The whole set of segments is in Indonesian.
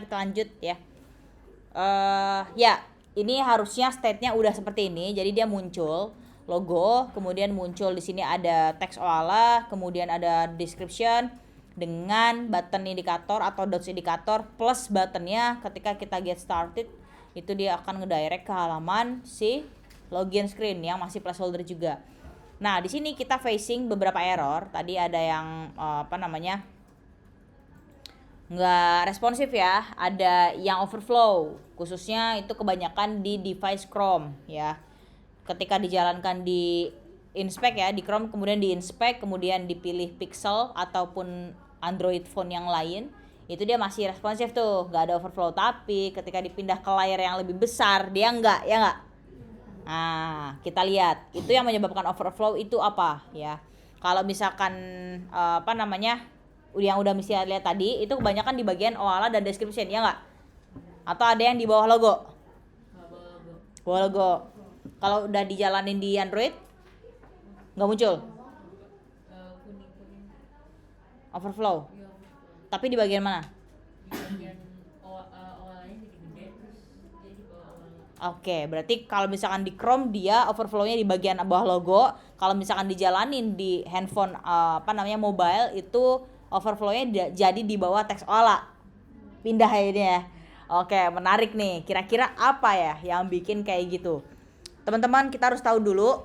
kita lanjut ya. Ya, ini harusnya state-nya udah seperti ini. Jadi dia muncul logo, kemudian muncul di sini ada teks OALA, kemudian ada description dengan button indikator atau dots indikator plus buttonnya ketika kita get started itu dia akan ngedirect ke halaman si login screen yang masih placeholder juga. Nah, di sini kita facing beberapa error. Tadi ada yang nggak responsif ya, ada yang overflow, khususnya itu kebanyakan di device Chrome ya. Ketika dijalankan di inspect ya, di Chrome kemudian di inspect, kemudian dipilih Pixel ataupun Android phone yang lain, itu dia masih responsif tuh, nggak ada overflow. Tapi ketika dipindah ke layar yang lebih besar, dia nggak, ya nggak? Nah, kita lihat itu yang menyebabkan overflow itu apa ya. Kalau misalkan yang udah mesti lihat tadi itu kebanyakan di bagian OALA dan description, ya nggak? Atau ada yang di bawah logo? Bawah logo. Kalau udah dijalanin di Android nggak muncul overflow. Tapi di bagian mana? Oke, berarti kalau misalkan di Chrome dia overflow-nya di bagian bawah logo. Kalau misalkan dijalanin di handphone mobile itu overflow-nya jadi di bawah teks OALA. Pindah ya ini ya. Oke, menarik nih. Kira-kira apa ya yang bikin kayak gitu? Teman-teman, kita harus tahu dulu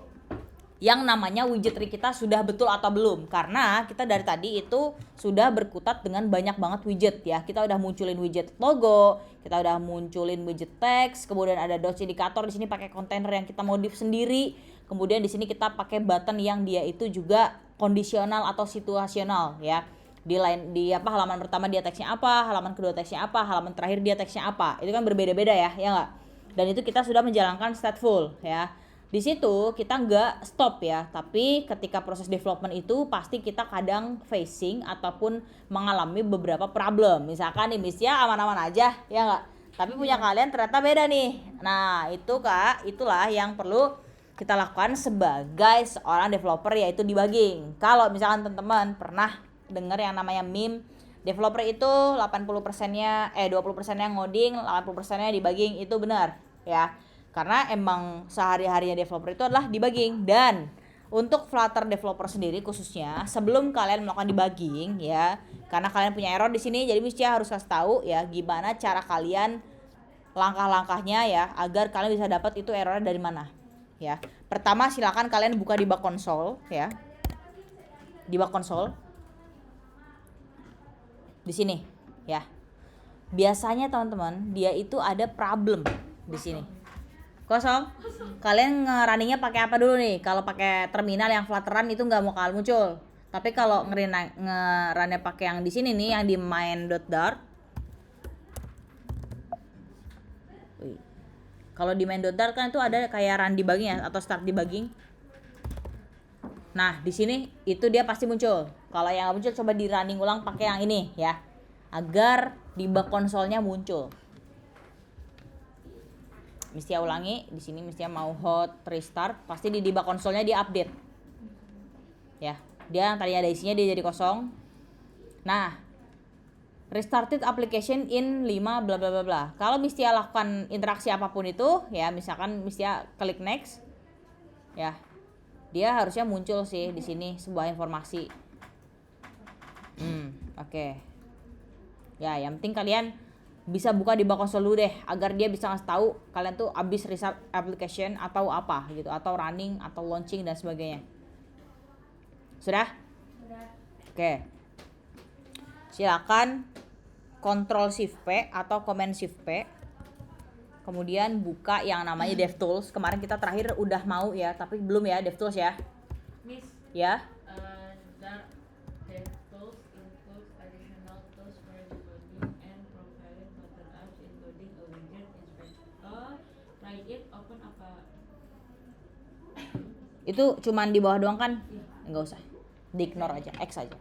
yang namanya widget tree kita sudah betul atau belum, karena kita dari tadi itu sudah berkutat dengan banyak banget widget ya. Kita udah munculin widget logo, kita udah munculin widget teks, kemudian ada dots indikator di sini pakai kontainer yang kita modif sendiri, kemudian di sini kita pakai button yang dia itu juga kondisional atau situasional ya. Di halaman pertama dia teksnya apa, halaman kedua teksnya apa, halaman terakhir dia teksnya apa, itu kan berbeda-beda ya nggak? Dan itu kita sudah menjalankan stateful ya. Di situ kita nggak stop ya, tapi ketika proses development itu pasti kita kadang facing ataupun mengalami beberapa problem. Misalkan nih Misya aman-aman aja ya nggak, tapi punya kalian ternyata beda nih. Nah itu Kak, itulah yang perlu kita lakukan sebagai seorang developer, yaitu debugging. Kalau misalkan teman-teman pernah dengar yang namanya meme, developer itu 80%-nya 20%-nya ngoding, 80%-nya debugging, itu benar ya. Karena emang sehari-harinya developer itu adalah debugging. Dan untuk Flutter developer sendiri khususnya, sebelum kalian melakukan debugging ya, karena kalian punya error di sini, jadi mesti harus kasih tahu ya gimana cara kalian, langkah-langkahnya ya, agar kalian bisa dapat itu errornya dari mana ya. Pertama silakan kalian buka debug console ya. Debug console di sini ya. Biasanya teman-teman dia itu ada problem di sini. Kosong. Kalian ngerunningnya pakai apa dulu nih? Kalau pakai terminal yang Flutteran itu nggak mau kalian muncul. Tapi kalau ngerunnya pakai yang di sini nih, yang di main.dart. Kalau di main.dart kan itu ada kayak run debugging ya, atau start debugging. Nah di sini itu dia pasti muncul. Kalau yang nggak muncul coba di running ulang pakai yang ini ya, agar debug konsolnya muncul. Mesti ulangi di sini, mesti mau hot restart, pasti di debug konsolnya dia update ya. Dia yang tadi ada isinya dia jadi kosong. Nah restarted application in 5 bla bla bla bla. Kalau mesti lakukan interaksi apapun itu ya, misalkan mesti klik next ya, dia harusnya muncul sih di sini sebuah informasi. Oke. Ya yang penting kalian bisa buka di konsol dulu deh, agar dia bisa ngasih tahu kalian tuh abis restart application atau apa gitu, atau running atau launching dan sebagainya. Sudah? Oke. Silakan Ctrl Shift P atau Command Shift P. Kemudian buka yang namanya DevTools. Kemarin kita terakhir udah mau ya, tapi belum ya DevTools ya. Miss. Ya. DevTools includes additional tools for debugging and profiling Flutter apps, including a widget inspector. Try it, open apa? Itu cuman di bawah doang kan? Enggak usah. Di-ignore aja, X aja.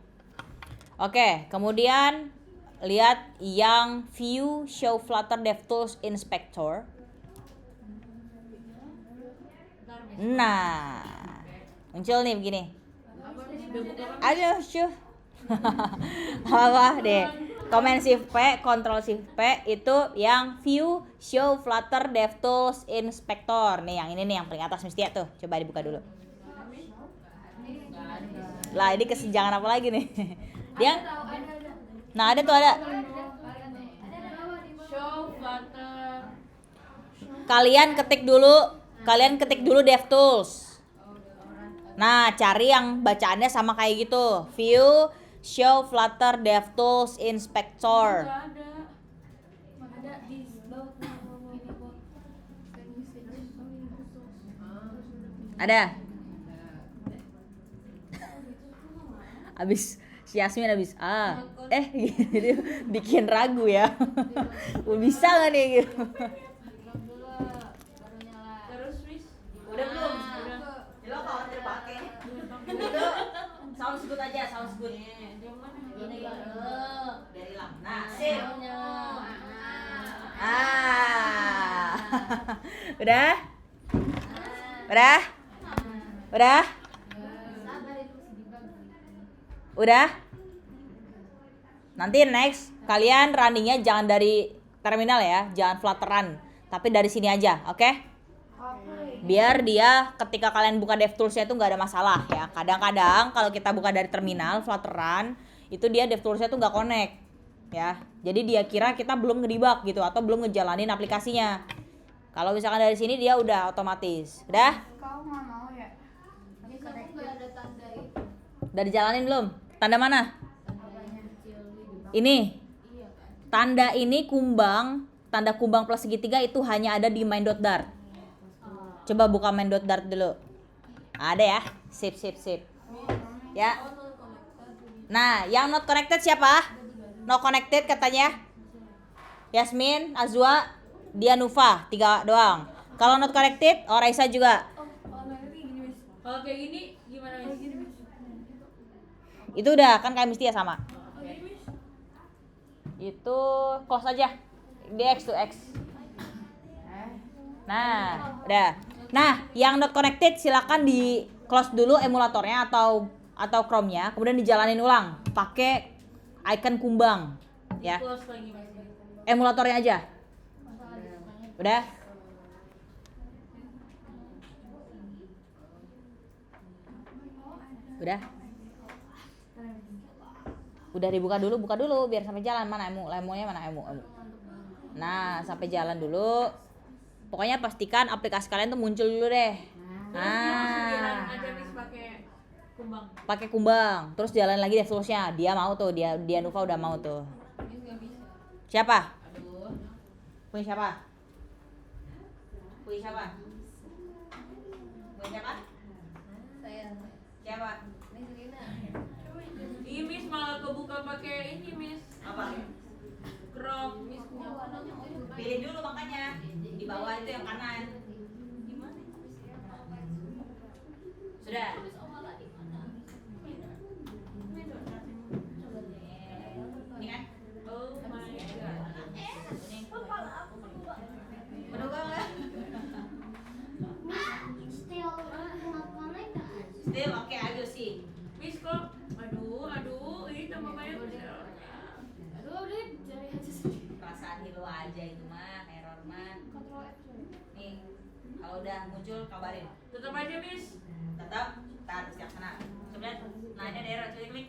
Oke, kemudian lihat yang view show Flutter DevTools Inspector. Nah, muncul nih begini. Aduh, syuh. Apa deh? Command Shift P, Control Shift P itu yang View, Show, Flutter, DevTools, Inspector. Nih yang ini nih yang paling atas mesti ya tuh. Coba dibuka dulu. Lah ini kesenjangan apa lagi nih? Dia Nah, ada tuh ada. Show, Flutter. Kalian ketik dulu DevTools. Nah, cari yang bacaannya sama kayak gitu. View, Show, Flutter, DevTools, Inspector. Nggak ada di bawah. Ada. Abis si Yasmin abis gitu, bikin ragu ya. Bisa nggak nih gitu? Terus Miss. Udah belum? Lo kalau udah pakai itu sound good aja, sound good. Yang mana? Ini biar hilang. Nah, sip. Udah? Udah? Udah? Udah? Nanti next kalian runningnya jangan dari terminal ya, jangan flutteran, tapi dari sini aja, oke? Biar dia ketika kalian buka DevTools-nya itu nggak ada masalah ya. Kadang-kadang kalau kita buka dari terminal flutteran, itu dia DevTools-nya tuh nggak connect ya. Jadi dia kira kita belum ngedebug gitu atau belum ngejalanin aplikasinya. Kalau misalkan dari sini dia udah otomatis. Udah? Kau nggak mau ya? Nggak ada tanda itu. Udah dijalanin belum? Tanda mana? Ini. Tanda ini kumbang, tanda kumbang plus segitiga itu hanya ada di main.dart. Coba buka main.dart dulu. Ada ya? Sip. Ya. Nah, yang not connected siapa? No connected katanya. Yasmin, Azwa, Dianufa, 3 doang. Kalau not connected, Raisa juga. Kalau kayak gini gimana Miss? Itu udah kan kayak mesti ya sama. Oke, Miss. Itu close aja. DX to X. Nah, udah. Nah, yang not connected silakan di close dulu emulatornya atau Chrome-nya, kemudian dijalanin ulang pakai icon kumbang ya. Close lagi Miss. Emulatornya aja. Udah? Udah? Udah dibuka dulu, buka dulu biar sampai jalan. Mana lemonya mana emu. Nah, sampai jalan dulu. Pokoknya pastikan aplikasi kalian tuh muncul dulu deh. Jalan aja Miss pakai Pakai kumbang. Terus jalan lagi DevTools-nya. Dia mau tuh, dia Nufa udah mau tuh. Miss nggak bisa. Siapa? Aduh. Punya siapa? Punya siapa? Punya siapa? Saya. Siapa? Miss Rina. Ih Miss malah kebuka pakai ini Miss. Apa? Chrome. Miss Pilih dulu makanya. Di bawah itu yang kanan. Sudah. Ini kan? Oh my god. Menunggu nggak? Still not connected. Still oke, ayo sih. Miss kok aduh ini tambah banyak errornya. Aduh, udah cari aja sendiri. Perasaan hilo aja itu mah, error mah. Control F. Nih, kalau udah muncul kabarin. Tetap aja Miss. Tetap, tahan siap sana. Coba lihat. Nah, ini ada error, coba klik.